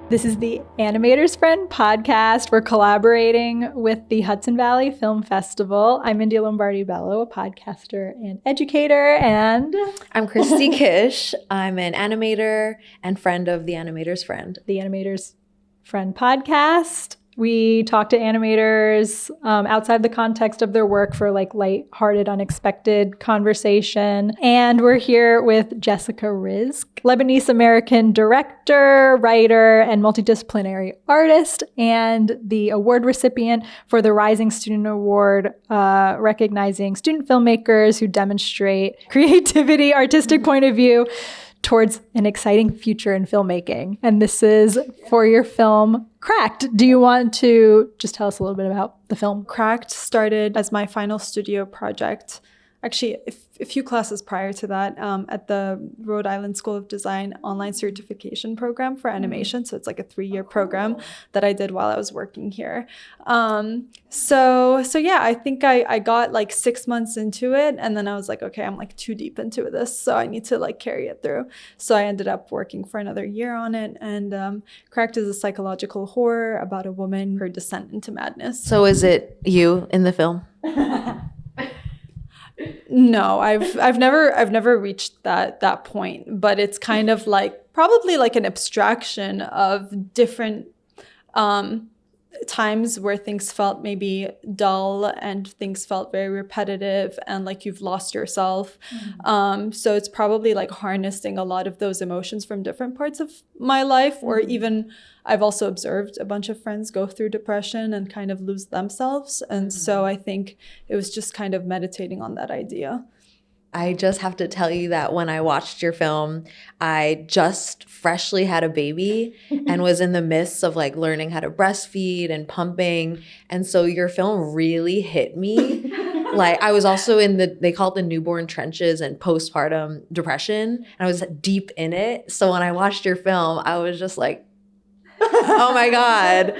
This is the Animators Friend podcast. We're collaborating with the Hudson Valley Film Festival. I'm India Lombardi-Bello, a podcaster and educator, and I'm Kristie Kish. I'm an animator and friend of the Animators Friend. The Animators Friend podcast. We talk to animators outside the context of their work for like lighthearted, unexpected conversation. And we're here with Jessica Rizk, Lebanese-American director, writer, and multidisciplinary artist, and the award recipient for the Rising Student Award, recognizing student filmmakers who demonstrate creativity, artistic point of view towards an exciting future in filmmaking. And this is for your film, Cracked. Do you want to just tell us a little bit about the film? Cracked started as my final studio project. Actually, a few classes prior to that at the Rhode Island School of Design online certification program for animation. So it's like a 3-year program that I did while I was working here. So yeah, I think I got like 6 months into it, and then I was like, okay, I'm like too deep into this, so I need to like carry it through. So I ended up working for another year on it, and Cracked is a psychological horror about a woman, her descent into madness. So is it you in the film? No, I've never reached that point, but it's kind of like probably like an abstraction of different times where things felt maybe dull and things felt very repetitive and like you've lost yourself. So it's probably like harnessing a lot of those emotions from different parts of my life, or even I've also observed a bunch of friends go through depression and kind of lose themselves. And so I think it was just kind of meditating on that idea. I just have to tell you that when I watched your film, I just freshly had a baby and was in the midst of like learning how to breastfeed and pumping. And so your film really hit me. Like I was also in they call it the newborn trenches and postpartum depression. And I was deep in it. So when I watched your film, I was just like, oh my God,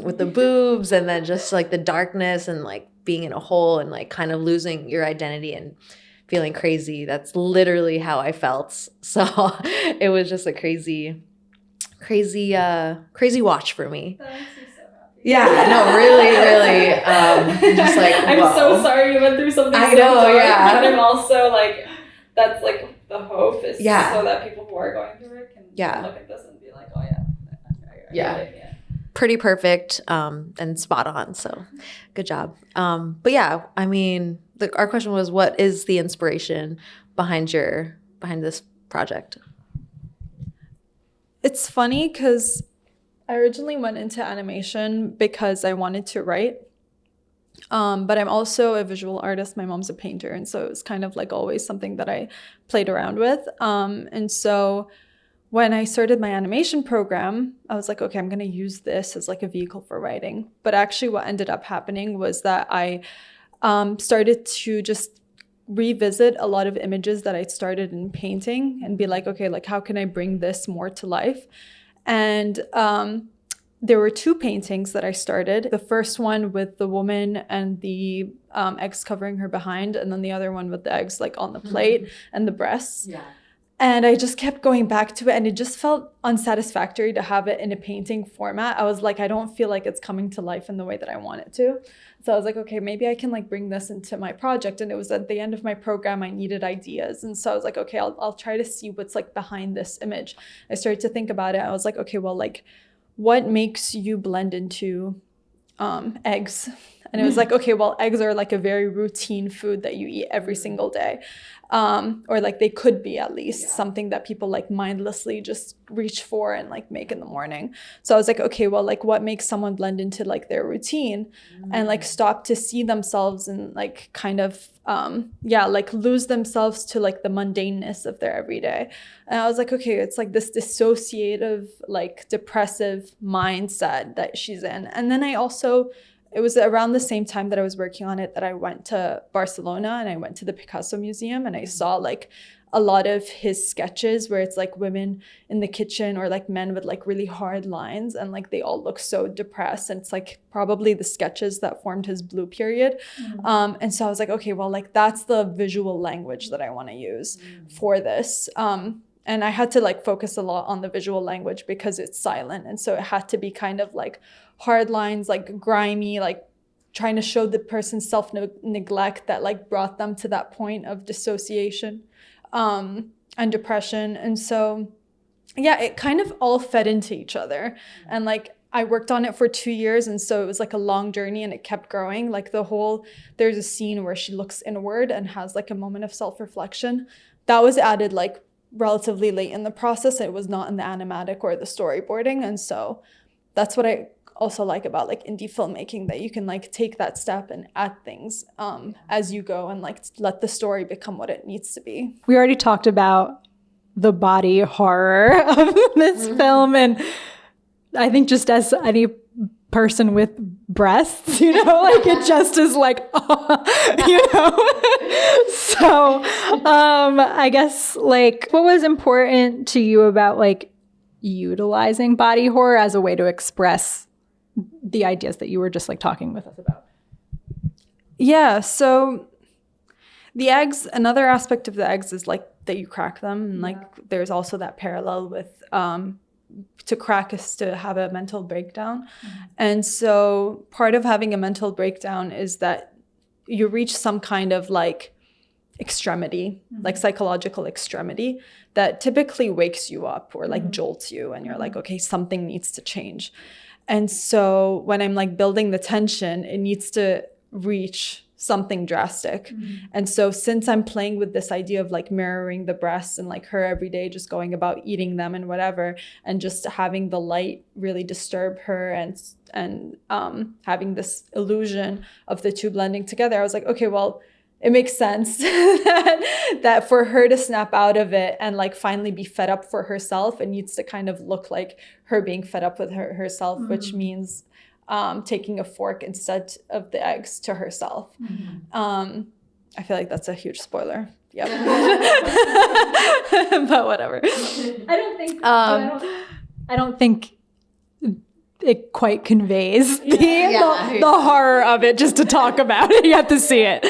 with the boobs and then just like the darkness and like being in a hole and like kind of losing your identity and feeling crazy. That's literally how I felt. So it was just a crazy watch for me. That makes me so happy. Yeah, no, really, just like, I'm whoa. so sorry you went through something I so know, dark, yeah. but I'm also like, that's like the hope is Yeah. so that people who are going through it can look at this and be like, oh yeah. I Yeah. get it, yeah. Pretty perfect and spot on. So good job. But yeah, I mean, our question was, what is the inspiration behind this project? It's funny because I originally went into animation because I wanted to write. But I'm also a visual artist. My mom's a painter. And so it was kind of like always something that I played around with. And so when I started my animation program, I was like, okay, I'm going to use this as like a vehicle for writing. But actually what ended up happening was that I started to just revisit a lot of images that I started in painting and be like, okay, like how can I bring this more to life? And there were 2 paintings that I started. The first one with the woman and the eggs covering her behind, and then the other one with the eggs like on the plate and the breasts. Yeah. And I just kept going back to it, and it just felt unsatisfactory to have it in a painting format. I was like, I don't feel like it's coming to life in the way that I want it to. So I was like, okay, maybe I can like bring this into my project. And it was at the end of my program, I needed ideas. And so I was like, okay, I'll try to see what's like behind this image. I started to think about it. I was like, okay, well, like what makes you blend into eggs? And it was like, okay, well, eggs are like a very routine food that you eat every single day. Or like they could be at least something that people like mindlessly just reach for and like make in the morning. So I was like, okay, well, like what makes someone blend into like their routine and like stop to see themselves and like kind of, like lose themselves to like the mundaneness of their everyday. And I was like, okay, it's like this dissociative, like depressive mindset that she's in. And then it was around the same time that I was working on it that I went to Barcelona and I went to the Picasso Museum and I saw like a lot of his sketches where it's like women in the kitchen or like men with like really hard lines and like they all look so depressed, and it's like probably the sketches that formed his blue period. And so I was like, okay, well, like that's the visual language that I want to use for this. and I had to like focus a lot on the visual language because it's silent. And so it had to be kind of like hard lines, like grimy, like trying to show the person's self-neglect that like brought them to that point of dissociation and depression. And so, yeah, it kind of all fed into each other. And like, I worked on it for 2 years. And so it was like a long journey and it kept growing. Like there's a scene where she looks inward and has like a moment of self-reflection. That was added like relatively late in the process. It was not in the animatic or the storyboarding. And so that's what I also like about like indie filmmaking, that you can like take that step and add things as you go and like let the story become what it needs to be. We already talked about the body horror of this film, and I think just as any person with breasts, you know, like it just is like, you know. So I guess like what was important to you about like utilizing body horror as a way to express the ideas that you were just like talking with us about? Yeah, so the eggs, another aspect of the eggs is like that you crack them. And like there's also that parallel with to crack is to have a mental breakdown. And so part of having a mental breakdown is that you reach some kind of like extremity, like psychological extremity that typically wakes you up or like jolts you, and you're like, okay, something needs to change. And so when I'm like building the tension, it needs to reach something drastic. And so since I'm playing with this idea of like mirroring the breasts and like her every day just going about eating them and whatever, and just having the light really disturb her and having this illusion of the two blending together, I was like, okay, well, it makes sense that for her to snap out of it and like finally be fed up for herself, it needs to kind of look like her being fed up with herself, which means taking a fork instead of the eggs to herself. I feel like that's a huge spoiler. Yep. But whatever. I don't think it quite conveys the horror of it just to talk about it. You have to see it.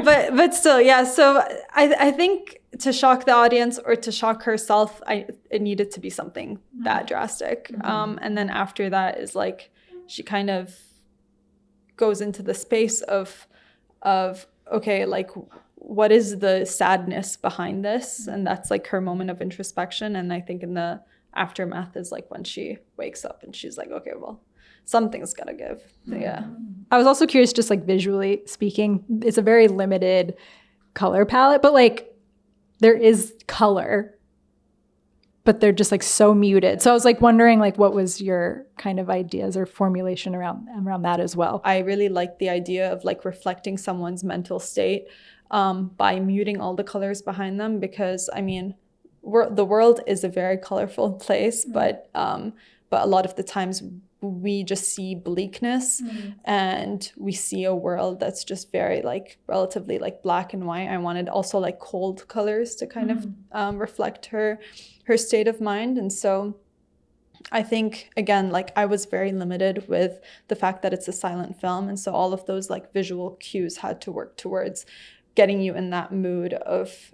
But still, yeah. So I think to shock the audience or to shock herself, it needed to be something that drastic. And then after that is like, she kind of goes into the space of okay, like what is the sadness behind this? And that's like her moment of introspection. And I think in the aftermath is like when she wakes up and she's like, okay, well, something's gotta give. Yeah. I was also curious, just like visually speaking, it's a very limited color palette, but like there is color, but they're just like so muted. So I was like wondering like what was your kind of ideas or formulation around that as well? I really like the idea of like reflecting someone's mental state by muting all the colors behind them, because I mean, the world is a very colorful place, but a lot of the times we just see bleakness and we see a world that's just very like relatively like black and white. I wanted also like cold colors to kind of reflect her state of mind. And so I think, again, like I was very limited with the fact that it's a silent film. And so all of those like visual cues had to work towards getting you in that mood of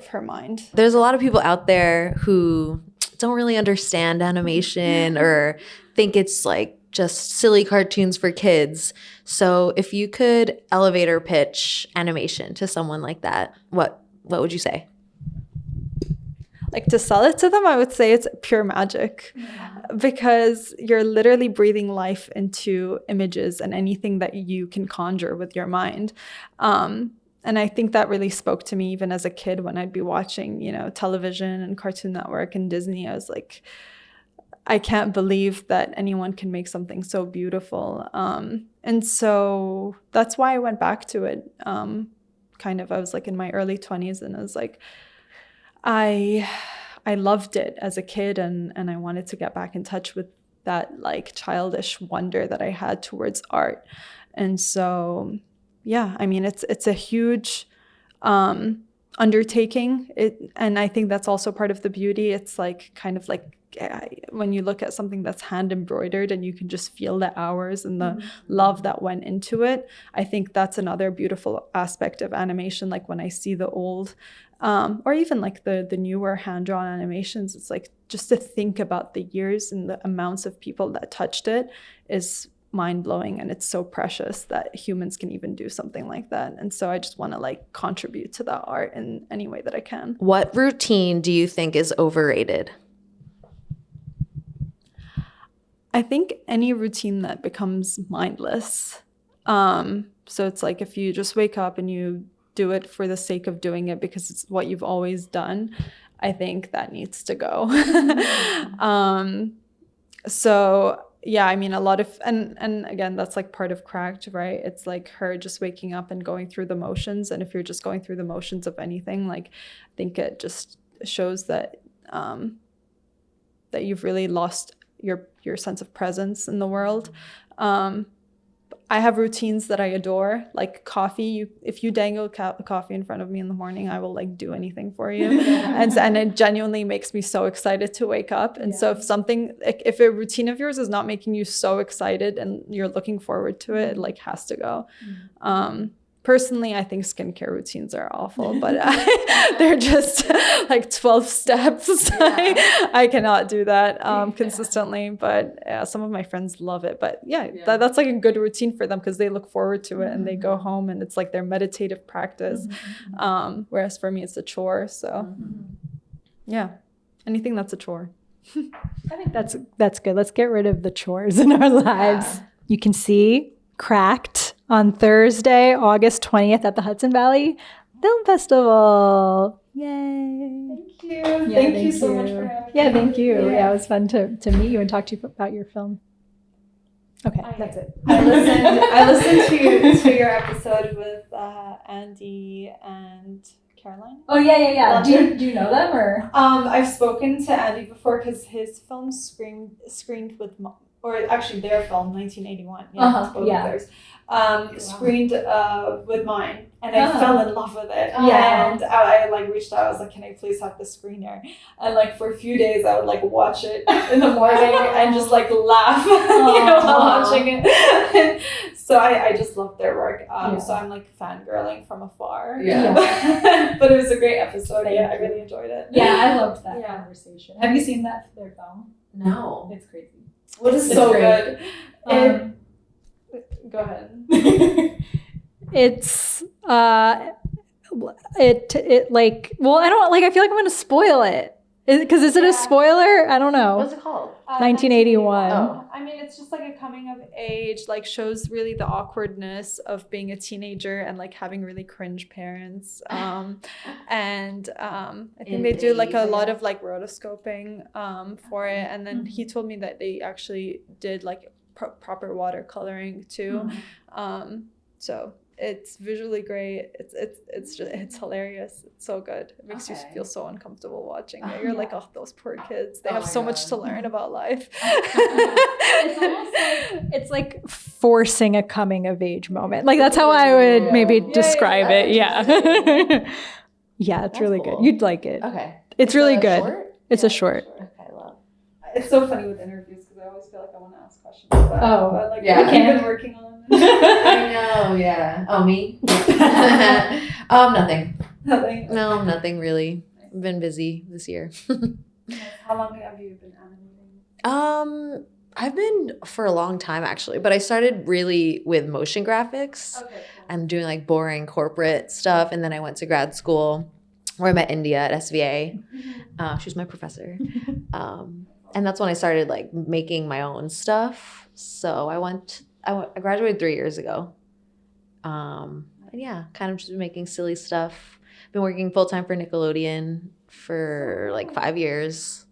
her mind. There's a lot of people out there who don't really understand animation or think it's like just silly cartoons for kids. So if you could elevator pitch animation to someone like that, what would you say? Like to sell it to them, I would say it's pure magic, because you're literally breathing life into images and anything that you can conjure with your mind. And I think that really spoke to me even as a kid when I'd be watching, you know, television and Cartoon Network and Disney. I was like, I can't believe that anyone can make something so beautiful. And so that's why I went back to it. I was like in my early 20s, and I was like, I loved it as a kid, and I wanted to get back in touch with that like childish wonder that I had towards art. And so yeah, I mean, it's a huge undertaking. And I think that's also part of the beauty. It's like kind of like when you look at something that's hand embroidered and you can just feel the hours and the love that went into it, I think that's another beautiful aspect of animation. Like when I see the old or even like the newer hand-drawn animations, it's like just to think about the years and the amounts of people that touched it is mind-blowing, and it's so precious that humans can even do something like that. And so I just want to like contribute to that art in any way that I can. What routine do you think is overrated? I think any routine that becomes mindless. So it's like if you just wake up and you do it for the sake of doing it because it's what you've always done, I think that needs to go. So yeah, I mean, a lot of, and again, that's like part of Cracked, right? It's like her just waking up and going through the motions. And if you're just going through the motions of anything, like, I think it just shows that that you've really lost your sense of presence in the world. I have routines that I adore, like coffee. If you dangle coffee in front of me in the morning, I will like do anything for you. and it genuinely makes me so excited to wake up. And so if a routine of yours is not making you so excited and you're looking forward to it, it like has to go. Personally, I think skincare routines are awful, but they're just like 12 steps. I cannot do that consistently, but yeah, some of my friends love it. But that's like a good routine for them because they look forward to it and they go home and it's like their meditative practice. Whereas for me, it's a chore. So yeah, anything that's a chore. I think that's good. Let's get rid of the chores in our lives. You can see Cracked on Thursday, August 20th at the Hudson Valley Film Festival. Yay. Thank you. Thank you so much for having me. Yeah, thank you. Yeah, it was fun to meet you and talk to you about your film. Okay, that's it. I listened to your episode with Andy and Caroline. Oh, yeah. Do you know them or? I've spoken to Andy before because his film screened with or actually their film 1981 screened with mine, and I fell in love with it. And I like reached out, I was like, can I please have the screener? And like for a few days I would like watch it in the morning and just like laugh while watching it. So I just love their work. So I'm like fangirling from afar. But it was a great episode. I really enjoyed it. Yeah, I loved that conversation. Have you seen their film? No. It's crazy. It's so good. Go ahead. It's it like, well, I don't like, I feel like I'm gonna spoil it because is it a spoiler? I don't know. What's it called? 1981. I mean, it's just like a coming of age, like shows really the awkwardness of being a teenager and like having really cringe parents. I think they do like a lot of like rotoscoping for it. And then he told me that they actually did like proper watercoloring too. So it's visually great. It's hilarious. It's so good. It makes you feel so uncomfortable watching it. You're like, oh, those poor kids. They have so much to learn about life. It's almost like it's like forcing a coming of age moment. Like that's how I would maybe describe it. Yeah, it's really good. You'd like it. Okay. It's really good. Short? It's a short. Okay, love. It's so funny with interviews because I always feel like I want to ask questions. But like yeah. I've been working on it. I know, yeah. Oh, me? Nothing. Nothing. No, nothing really. I've been busy this year. How long have you been animating? I've been for a long time actually, but I started really with motion graphics. Okay, cool. I'm doing like boring corporate stuff, and then I went to grad school where I met India at SVA. She was my professor. And that's when I started like making my own stuff. So I graduated 3 years ago. And yeah, kind of just making silly stuff. Been working full-time for Nickelodeon for like 5 years.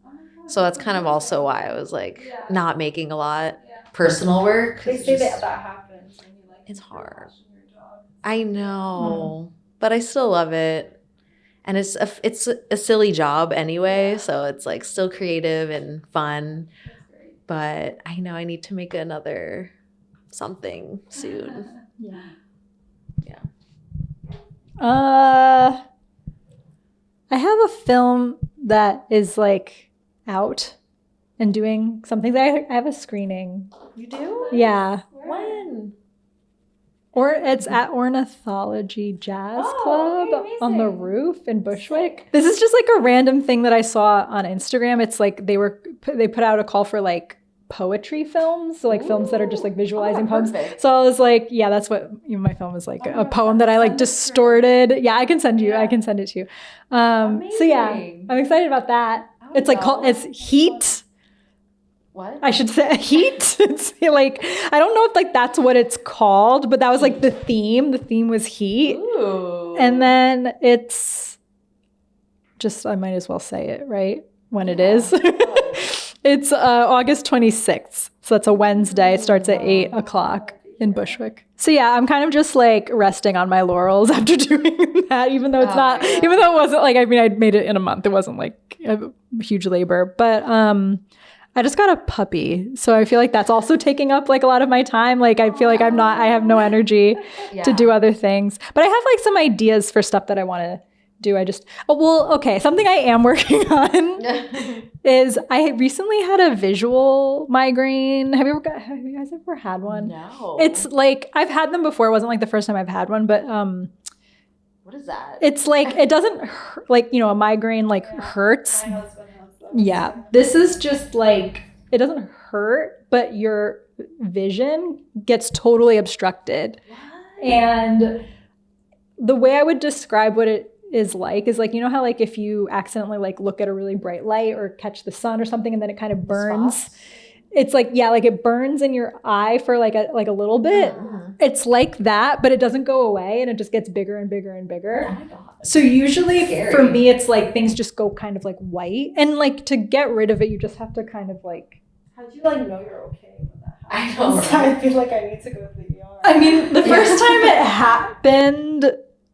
So that's kind of also why I was like not making a lot personal work. They say that happens when you like. It's hard. Your job. I know, but I still love it. And it's a silly job anyway, so it's like still creative and fun. But I know I need to make another something soon. Yeah. I have a film that is like out and doing something. I have a screening. You do? Yeah. When? Or it's at Ornithology Jazz Club on the roof in Bushwick. This is just like a random thing that I saw on Instagram. It's like they put out a call for like poetry films, so like films that are just like visualizing poems. So I was like, yeah, that's what my film is like, a poem that I like distorted. Yeah, I can send it to you. So yeah, I'm excited about that. It's like it's Heat. What? I should say Heat. It's like, I don't know if like that's what it's called, but that was like the theme. The theme was Heat. Ooh. And then it's just, I might as well say it, right? When it is. It's August 26th. So that's a Wednesday. It starts at 8 o'clock in Bushwick. So yeah, I'm kind of just like resting on my laurels after doing that, even though even though it wasn't like, I mean, I made it in a month. It wasn't like a huge labor, but I just got a puppy. So I feel like that's also taking up like a lot of my time. Like I feel like I have no energy to do other things. But I have like some ideas for stuff that I want to do. Something I am working on is I recently had a visual migraine. Have you guys ever had one? No. It's like, I've had them before. It wasn't like the first time I've had one, but what is that? It's like, it doesn't hurt, like, a migraine like hurts. My husband has those. Yeah. This is just like, it doesn't hurt, but your vision gets totally obstructed. What? And the way I would describe what it is like, how like if you accidentally like look at a really bright light or catch the sun or something and then it kind of burns. It's like, yeah, like it burns in your eye for like a little bit. Mm-hmm. It's like that, but it doesn't go away and it just gets bigger and bigger and bigger. Oh my God. So usually Scary. for me, it's like things just go kind of like white, and like to get rid of it, you just have to kind of like. How'd you like know you're okay when that I happens? know, So right? I feel like I need to go to the ER. I mean, the first time it happened,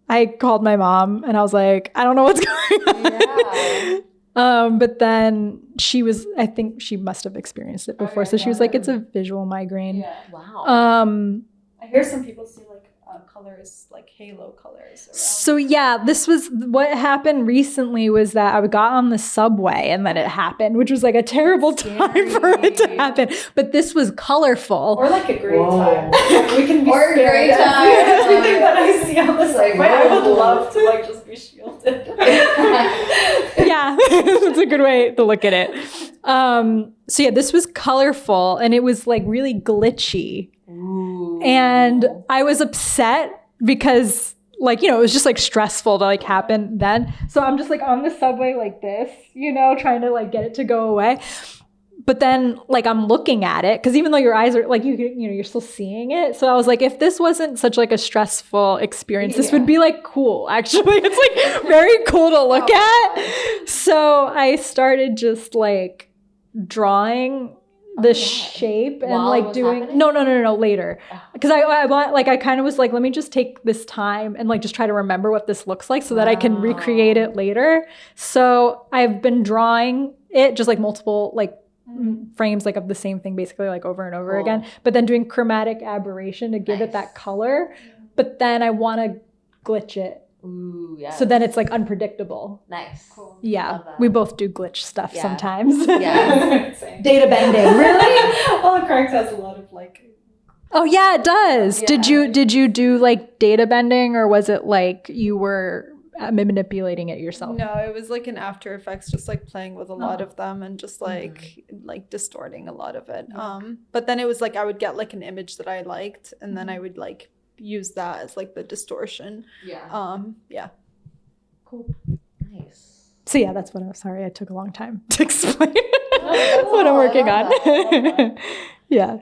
I called my mom and I was like, I don't know what's going on. Yeah. But then I think she must have experienced it before. So she was like, it's a visual migraine. Yeah. Wow. I hear some people see like colors, like halo colors. Around. So yeah, this was what happened recently was that I got on the subway and then it happened, which was like a terrible time for it to happen. But this was colorful. Or like a great Whoa. time. Like, we can be Or a scared great at time. everything that I see on the Like, subway. I would whoa. love to like just be shielded. Yeah, that's a good way to look at it. So yeah, this was colorful and it was like really glitchy. Ooh. And I was upset because like, it was just like stressful to like happen then. So I'm just like on the subway like this, trying to like get it to go away. But then like I'm looking at it because even though your eyes are like, you're still seeing it. So I was like, if this wasn't such like a stressful experience, this would be like cool. Actually, it's like very cool to look at. So I started just like drawing the shape and While it like was doing happening? no later, because I kind of was like, let me just take this time and like just try to remember what this looks like so that I can recreate it later. So I've been drawing it just like multiple like frames like of the same thing basically like over and over again, but then doing chromatic aberration to give it that color. But then I want to glitch it. Ooh, yeah. So then it's like unpredictable. Nice. Cool. Yeah, Love that. we both do glitch stuff Yeah. sometimes. Yeah. Same. Data bending. Really? Well, the Craig's has a lot of like. Oh yeah, it does. Yeah. Did you do like data bending, or was it like you were manipulating it yourself? No, it was like in After Effects, just like playing with a lot of them and just like distorting a lot of it. But then it was like I would get like an image that I liked, and then I would like use that as like the distortion. Yeah. Yeah. Cool. Nice. So yeah, that's what I'm sorry. I took a long time to explain that's what I'm all. I working love on. that. I love that. Yeah.